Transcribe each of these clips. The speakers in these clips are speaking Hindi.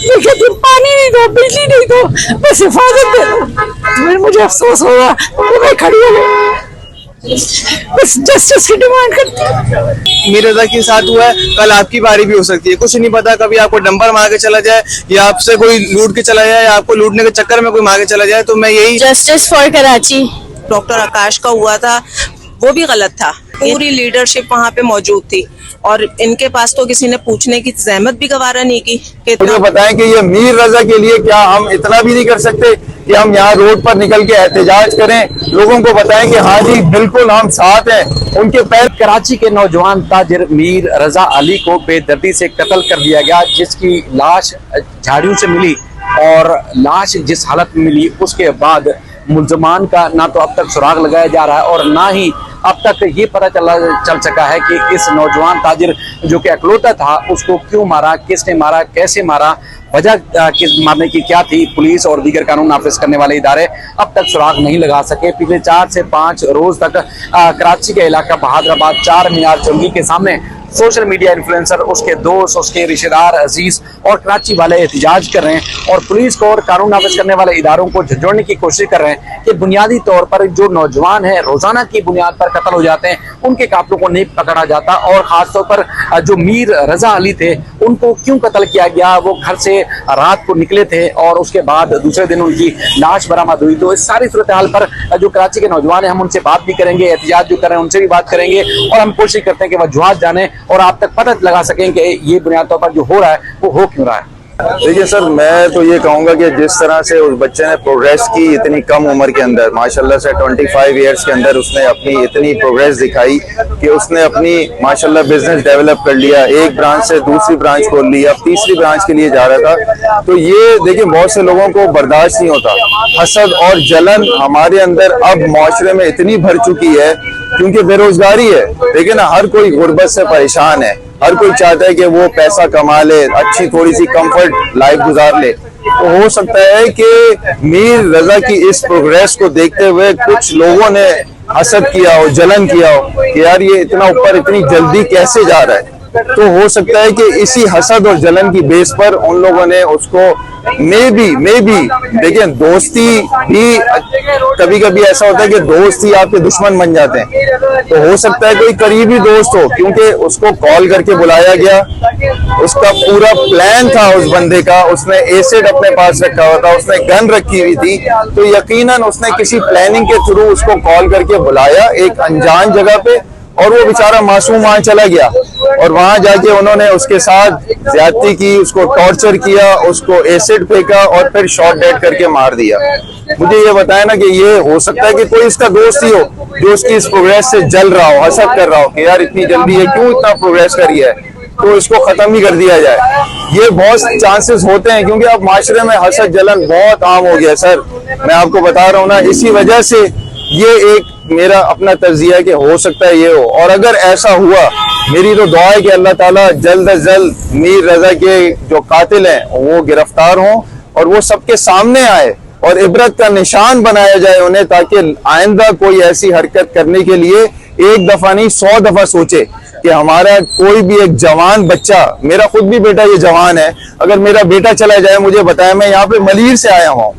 मैं कहती हूँ पानी नहीं दो, बिजली नहीं दो, बस हिफाजत दे दो। फिर मुझे अफसोस होगा तो मैं खड़ी हो गई, बस जस्टिस की डिमांड करती हूँ। मीर रजा के साथ हुआ है, कल आपकी बारी भी हो सकती है। कुछ नहीं पता, कभी आपको डंपर मार के चला जाए या आपसे कोई लूट के चला जाए या आपको लूटने के चक्कर में कोई मार के चला जाए। तो मैं यही जस्टिस फॉर कराची। डॉक्टर आकाश का हुआ था वो भी गलत था। पूरी लीडरशिप वहाँ पे मौजूद थी और इनके पास तो किसी ने पूछने की जहमत भी गवारा नहीं की। मुझे बताएं कि ये मीर रजा के लिए क्या हम इतना भी नहीं कर सकते कि हम यहाँ रोड पर निकल के एहतजाज करें, लोगों को बताएं कि हाँ जी बिल्कुल हम साथ हैं उनके पैर। कराची के नौजवान ताजिर मीर रजा अली को बेदर्दी से कत्ल कर दिया गया, जिसकी लाश झाड़ियों से मिली और लाश जिस हालत में मिली उसके बाद मुल्जमान का ना तो अब तक सुराग लगाया जा रहा है और ना ही अब तक ये पता चल सका है कि इस नौजवान ताजिर जो कि अकलौता था उसको क्यों मारा, किसने मारा, कैसे मारा, वजह किस मारने की क्या थी। पुलिस और दीगर कानून नाफिज करने वाले इदारे अब तक सुराग नहीं लगा सके। पिछले 4 से 5 रोज तक कराची के इलाका बहादुराबाद 4 मीनार चौकी के सामने सोशल मीडिया इन्फ्लुएंसर, उसके दोस्त, उसके रिश्तेदार, अजीज और कराची वाले एहतजाज कर रहे हैं और पुलिस को और कानून नाफिज करने वाले इदारों को झंझोड़ने की कोशिश कर रहे हैं कि बुनियादी तौर पर जो नौजवान है रोजाना की बुनियाद पर कत्ल हो जाते हैं उनके काफिलों को नहीं पकड़ा जाता और खासतौर पर जो मीर रजा अली थे उनको क्यों कत्ल किया गया। वो घर से रात को निकले थे और उसके बाद दूसरे दिन उनकी लाश बरामद हुई। तो इस सारी सूरत हाल पर जो कराची के नौजवान है हम उनसे बात भी करेंगे, एहतजाज जो कर रहे हैं उनसे भी बात करेंगे और हम कोशिश करते हैं कि वजूहात जाने और आप तक पता लगा सकें कि ये बुनियाद तौर पर जो हो रहा है वो हो क्यों रहा है। देखिए सर, मैं तो ये कहूँगा कि जिस तरह से उस बच्चे ने प्रोग्रेस की इतनी कम उम्र के अंदर, माशाल्लाह से 25 इयर्स के अंदर उसने अपनी इतनी प्रोग्रेस दिखाई कि उसने अपनी माशाल्लाह बिजनेस डेवलप कर लिया, एक ब्रांच से दूसरी ब्रांच खोल ली, अब तीसरी ब्रांच के लिए जा रहा था। तो ये देखिए बहुत से लोगों को बर्दाश्त नहीं होता, हसद और जलन हमारे अंदर अब माशरे में इतनी भर चुकी है क्योंकि बेरोजगारी है। देखिए ना, हर कोई गुर्बत से परेशान है, हर कोई चाहता है कि वो पैसा कमा ले, अच्छी थोड़ी सी कंफर्ट लाइफ गुजार ले। तो हो सकता है कि मीर रजा की इस प्रोग्रेस को देखते हुए कुछ लोगों ने हसद किया हो, जलन किया हो कि यार ये इतना ऊपर इतनी जल्दी कैसे जा रहा है। तो हो सकता है कि इसी हसद और जलन की बेस पर उन लोगों ने उसको मे बी देखिए, दोस्ती भी कभी कभी ऐसा होता है कि दोस्त ही आपके दुश्मन बन जाते हैं। तो हो सकता है कोई करीबी दोस्त हो, क्योंकि उसको कॉल करके बुलाया गया, उसका पूरा प्लान था उस बंदे का, उसने एसिड अपने पास रखा हुआ था, उसने गन रखी हुई थी। तो यकीनन उसने किसी प्लानिंग के थ्रू उसको कॉल करके बुलाया एक अनजान जगह पे और वो बेचारा मासूम वहां चला गया और वहां जाके उन्होंने उसके साथ ज्यादती की, उसको टॉर्चर किया, उसको एसिड फेंका और फिर शॉट डेड करके मार दिया। मुझे ये बताया ना कि ये हो सकता है कि कोई इसका दोस्त ही हो जो उसकी इस प्रोग्रेस से जल रहा हो, हसद कर रहा हो कि यार इतनी जल्दी है, क्यों इतना प्रोग्रेस करी है, तो इसको खत्म ही कर दिया जाए। ये बहुत चांसेस होते हैं क्योंकि अब माशरे में हसद जलन बहुत आम हो गया सर। मैं आपको बता रहा हूँ ना, इसी वजह से ये एक मेरा अपना तर्जिया है कि हो सकता है ये हो। और अगर ऐसा हुआ, मेरी तो दुआ है कि अल्लाह ताला जल्द अज जल्द मीर रजा के जो कातिल हैं वो गिरफ्तार हों और वो सबके सामने आए और इबरत का निशान बनाया जाए उन्हें, ताकि आइंदा कोई ऐसी हरकत करने के लिए एक दफा नहीं 100 दफा सोचे कि हमारा कोई भी एक जवान बच्चा, मेरा खुद भी बेटा ये जवान है, अगर मेरा बेटा चला जाए, मुझे बताया मैं यहाँ पे मलीर से आया हूँ,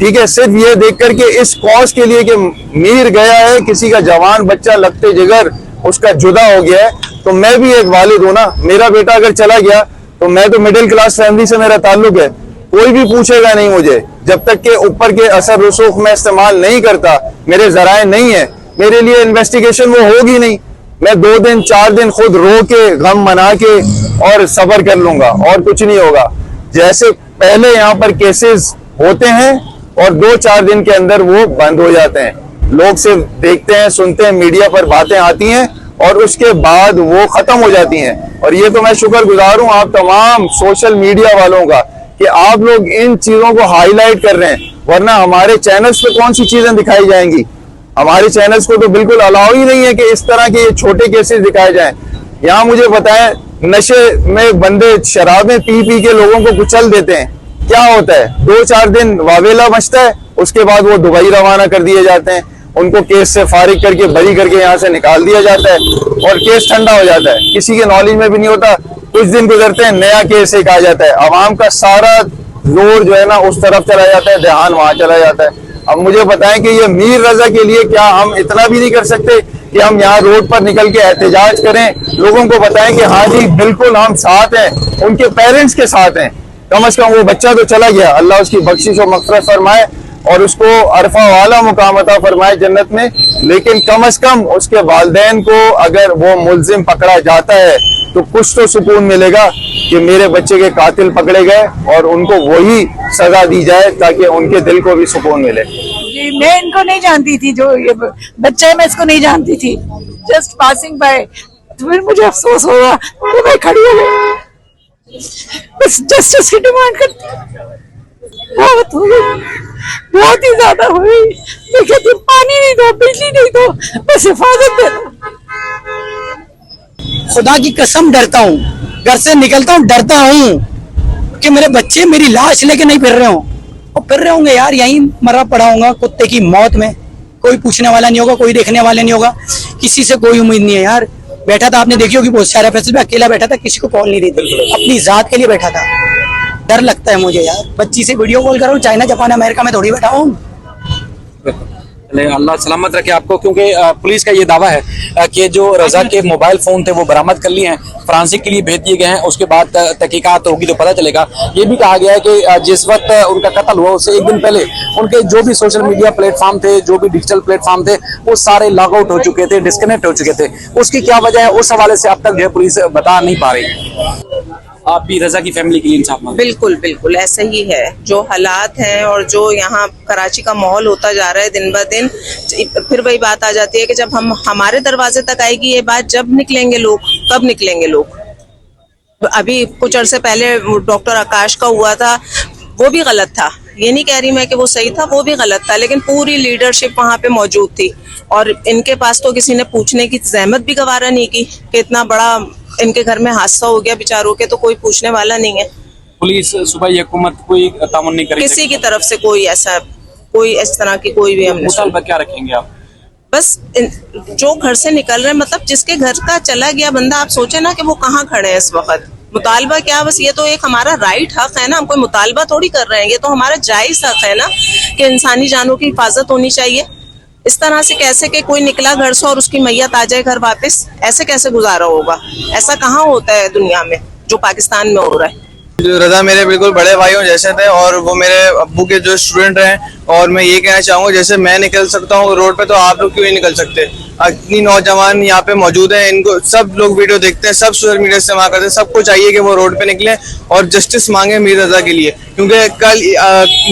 ठीक है, सिर्फ ये देख करके इस कॉज के लिए कि मीर गया है, किसी का जवान बच्चा लगते जिगर उसका जुदा हो गया है। तो मैं भी एक वालिद हूं ना, मेरा बेटा अगर चला गया तो मैं तो मिडिल क्लास फैमिली से मेरा ताल्लुक है, कोई भी पूछेगा नहीं मुझे, जब तक के ऊपर के असर रसूख में इस्तेमाल नहीं करता, मेरे जराए नहीं है, मेरे लिए इन्वेस्टिगेशन वो होगी नहीं। मैं 2 दिन 4 दिन खुद रो के गम मना के और सब्र कर लूंगा और कुछ नहीं होगा। जैसे पहले यहाँ पर केसेस होते हैं और 2-4 दिन के अंदर वो बंद हो जाते हैं, लोग सिर्फ देखते हैं, सुनते हैं, मीडिया पर बातें आती हैं और उसके बाद वो खत्म हो जाती हैं। और ये तो मैं शुक्रगुजार हूँ आप तमाम सोशल मीडिया वालों का कि आप लोग इन चीजों को हाईलाइट कर रहे हैं, वरना हमारे चैनल्स पे कौन सी चीजें दिखाई जाएंगी। हमारे चैनल्स को तो बिल्कुल अलाउ ही नहीं है कि इस तरह के ये छोटे केसेस दिखाए जाएं। यहाँ मुझे बताएं, नशे में बंदे शराबें पी के लोगों को कुचल देते हैं, क्या होता है, 2-4 दिन वावेला मचता है, उसके बाद वो दुबई रवाना कर दिए जाते हैं, उनको केस से फारिग करके बरी करके यहाँ से निकाल दिया जाता है और केस ठंडा हो जाता है, किसी के नॉलेज में भी नहीं होता, कुछ दिन गुजरते हैं नया केस एक आ जाता है, आवाम का सारा जोर जो है ना उस तरफ चला जाता है, ध्यान वहां चला जाता है। अब मुझे बताएं कि ये मीर रजा के लिए क्या हम इतना भी नहीं कर सकते कि हम यहाँ रोड पर निकल के एहतजाज करें, लोगों को बताएं कि हाँ जी बिल्कुल हम साथ हैं, उनके पेरेंट्स के साथ हैं। कम से कम वो बच्चा तो चला गया, अल्लाह उसकी बख्शिश और मग़फ़िरत फरमाए और उसको अरफा वाला मुकाम अता फरमाए जन्नत में, लेकिन कम से कम उसके वालिदैन को अगर वो मुल्जिम पकड़ा जाता है तो कुछ तो सुकून मिलेगा कि मेरे बच्चे के कातिल पकड़े गए और उनको वही सजा दी जाए ताकि उनके दिल को भी सुकून मिले। जी मैं इनको नहीं जानती थी, जो ये बच्चा है मैं इसको नहीं जानती थी, जस्ट पासिंग बाय। तो फिर मुझे अफसोस हुआ तो मैं खड़ी हो गई, बस जस्टिस की डिमांड करती हूँ। बहुत हो गई, बहुत ही ज्यादा हो गई। देखिए तुम पानी नहीं दो, बिजली नहीं दो, बस हिफाजत दे दो। खुदा की कसम डरता हूँ, घर से निकलता हूँ डरता हूँ कि मेरे बच्चे मेरी लाश लेके नहीं फिर रहे हों, और फिर रहे होंगे यार यहीं मरा पड़ा होगा कुत्ते की मौत में, कोई पूछने वाला नहीं होगा, कोई देखने वाला नहीं होगा, किसी से कोई उम्मीद नहीं है यार। बैठा था, आपने देखी होगी बहुत सारे फैसले पे अकेला बैठा था, किसी को कॉल नहीं रही थी, अपनी जात के लिए बैठा था। डर लगता है मुझे यार, बच्ची से वीडियो कॉल करो, चाइना जापान अमेरिका में थोड़ी बैठा हूँ। अल्लाह सलामत रखे आपको, क्योंकि पुलिस का ये दावा है कि जो रजा के मोबाइल फोन थे वो बरामद कर लिए हैं, फ्रांसिक के लिए भेज दिए गए हैं, उसके बाद तहकीकात होगी तो पता चलेगा। ये भी कहा गया है कि जिस वक्त उनका कत्ल हुआ उससे एक दिन पहले उनके जो भी सोशल मीडिया प्लेटफॉर्म थे, जो भी डिजिटल प्लेटफॉर्म थे, वो सारे लॉग आउट हो चुके थे, डिस्कनेक्ट हो चुके थे। उसकी क्या वजह है उस हवाले से अब तक जो है पुलिस बता नहीं पा रही। आप भी रजा की फैमिली के लिए इंसाफ मांगते हैं? बिल्कुल बिल्कुल ऐसा ही है। जो हालात हैं और जो यहाँ कराची का माहौल होता जा रहा है दिन ब दिन, फिर वही बात आ जाती है कि जब हम हमारे दरवाजे तक आएगी ये बात, जब निकलेंगे लोग, कब निकलेंगे लोग। अभी कुछ अरसे पहले डॉक्टर आकाश का हुआ था, वो भी गलत था, ये नहीं कह रही मैं कि वो सही था, वो भी गलत था, लेकिन पूरी लीडरशिप वहाँ पे मौजूद थी और इनके पास तो किसी ने पूछने की जहमत भी गवारा नहीं की कि इतना बड़ा इनके घर में हादसा हो गया बेचारों के, तो कोई पूछने वाला नहीं है। पुलिस सूबाई हुकूमत कोई तामुन नहीं करेगी किसी की तरफ से कोई इस तरह की कोई भी हमने मुतालबा क्या रखेंगे आप? बस जो घर से निकल रहे हैं, मतलब जिसके घर का चला गया बंदा, आप सोचे ना कि वो कहाँ खड़े हैं इस वक्त। मुतालबा क्या, बस ये तो एक हमारा राइट हक है ना, हम कोई मुतालबा थोड़ी कर रहे हैं, ये तो हमारा जायज हक है ना कि इंसानी जानों की हिफाजत होनी चाहिए। इस तरह से कैसे कि कोई निकला घर से और उसकी मैयत आ जाए घर वापस, ऐसे कैसे गुजारा होगा? ऐसा कहाँ होता है दुनिया में जो पाकिस्तान में हो रहा है। जो रजा मेरे बिल्कुल बड़े भाइयों जैसे थे और वो मेरे अब्बू के जो स्टूडेंट हैं, और मैं ये कहना चाहूँगा जैसे मैं निकल सकता हूँ रोड पे तो आप लोग क्यों नहीं निकल सकते। इतनी नौजवान यहाँ पे मौजूद हैं, इनको सब लोग वीडियो देखते हैं, सब सोशल मीडिया इस्तेमाल करते हैं, सबको चाहिए कि वो रोड पे निकले और जस्टिस मांगे मीर रजा के लिए, क्योंकि कल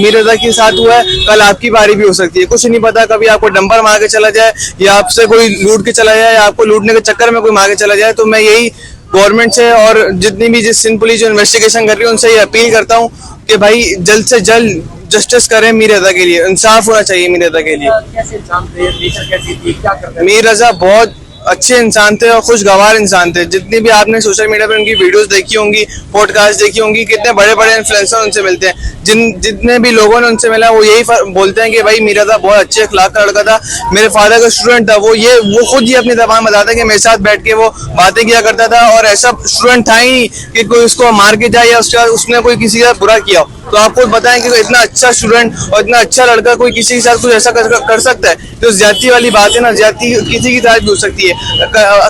मीर रजा के साथ हुआ है, कल आपकी बारी भी हो सकती है। कुछ नहीं पता, कभी आपको डंपर मार के चला जाए या आपसे कोई लूट के चला जाए या आपको लूटने के चक्कर में कोई मार के चला जाए। तो मैं यही गवर्नमेंट से और जितनी भी जिस सिंध पुलिस जो इन्वेस्टिगेशन कर रही है उनसे ये अपील करता हूँ कि भाई जल्द से जल्द जस्टिस करें मीर रजा के लिए, इंसाफ होना चाहिए मीर रजा के लिए। कैसे इंसान थे, नेचर कैसी थी, क्या करते थे? मीर रजा बहुत अच्छे इंसान थे और खुशगवार इंसान थे। जितनी भी आपने सोशल मीडिया पे उनकी वीडियोस देखी होंगी, पॉडकास्ट देखी होंगी, कितने बड़े बड़े इन्फ्लुएंसर उनसे मिलते हैं, जितने भी लोगों ने उनसे मिला वो यही बोलते हैं कि भाई मीर रजा बहुत अच्छे अखलाक का लड़का था, मेरे फादर का स्टूडेंट था, वो खुद ही अपनी जबान बताता है कि मेरे साथ बैठ के वो बातें किया करता था और ऐसा स्टूडेंट था ही नहीं कि कोई उसको मार के जाए या उसने कोई किसी का बुरा किया हो। तो आप खुद बताएं कि इतना अच्छा स्टूडेंट और इतना अच्छा लड़का कोई किसी के साथ कुछ ऐसा कर सकता है? तो ज्यादती वाली बात है ना, ज्यादती किसी की साथ भी हो सकती है,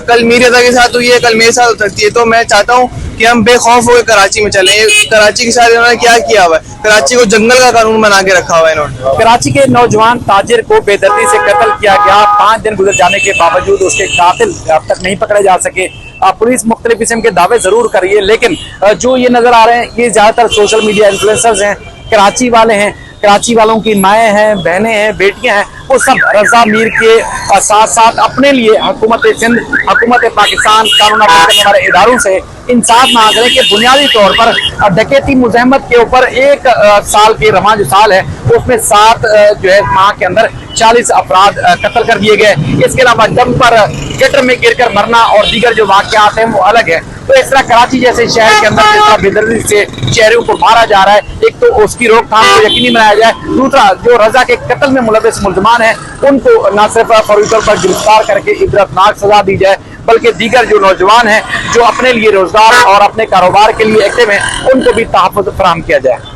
कल मीर रजा के साथ हुई है, कल मेरे साथ हो सकती है। तो मैं चाहता हूँ कि हम बेखौफ होकर कराची में चलें। कराची के साथ इन्होंने क्या किया हुआ है, कराची को जंगल का कानून बना के रखा हुआ है इन्होंने। कराची के नौजवान ताजिर को बेदर्दी से कत्ल किया गया, 5 दिन गुजर जाने के बावजूद उसके कातिल अब तक नहीं पकड़े जा सके। पुलिस मुख्तलिफ किस्म के दावे जरूर कर रही है, लेकिन जो ये नजर आ रहे हैं ये ज्यादातर सोशल मीडिया इन्फ्लुएंसर्स हैं, कराची वाले हैं, कराची वालों की माएँ हैं, बहनें हैं, बेटियां हैं, वो सब रजा मीर के साथ साथ अपने लिए हुकूमत सिंध, हुकूमत पाकिस्तान, कानून करने वाले इदारों से इंसाफ मांग रहे हैं कि बुनियादी तौर पर डकैती मुज़ाहमत के ऊपर 1 साल के रमा जो साल है उसमें 7 जो है माह के अंदर 40 अफराद कत्ल कर दिए गए। इसके अलावा दम पर गटर में गिरकर मरना और दीगर जो वाक़यात हैं वो अलग है। तो इस तरह कराची जैसे शहर के अंदर जिस तरह बेदर्दी से शहरियों को मारा जा रहा है, एक तो उसकी रोकथाम को यकीनी बनाया जाए, दूसरा जो रजा के कत्ल में मुलविस मुल्ज़मान हैं उनको न सिर्फ फौरी तौर पर गिरफ्तार करके इबरतनाक सजा दी जाए बल्कि दीगर जो नौजवान हैं जो अपने लिए रोजगार और अपने कारोबार के लिए एक्टिव हैं उनको भी तहफ़्फ़ुज़ फराहम किया जाए।